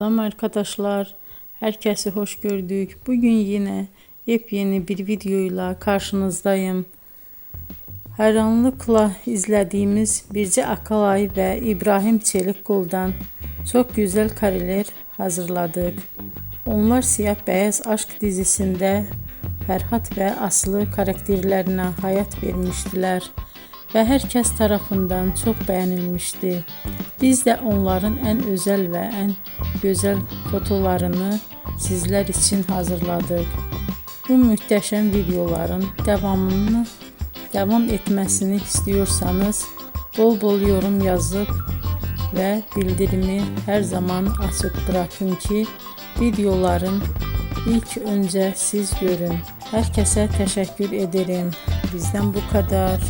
Selam arkadaşlar, herkese hoş gördük. Bugün yine yepyeni bir videoyla karşınızdayım. Hayranlıkla izlediğimiz Birce Akalay ve İbrahim Çelikkol'dan çok güzel kareler hazırladık. Onlar Siyah Beyaz Aşk dizisinde Ferhat ve Aslı karakterlerine hayat vermiştiler ve herkes tarafından çok beğenilmişti. Biz de onların en özel ve en güzel fotolarını sizler için hazırladık. Bu muhteşem videoların devam etmesini istiyorsanız bol bol yorum yazıp ve bildirimi her zaman açık bırakın ki videoların ilk önce siz görün. Herkese teşekkür ederim. Bizden bu kadar.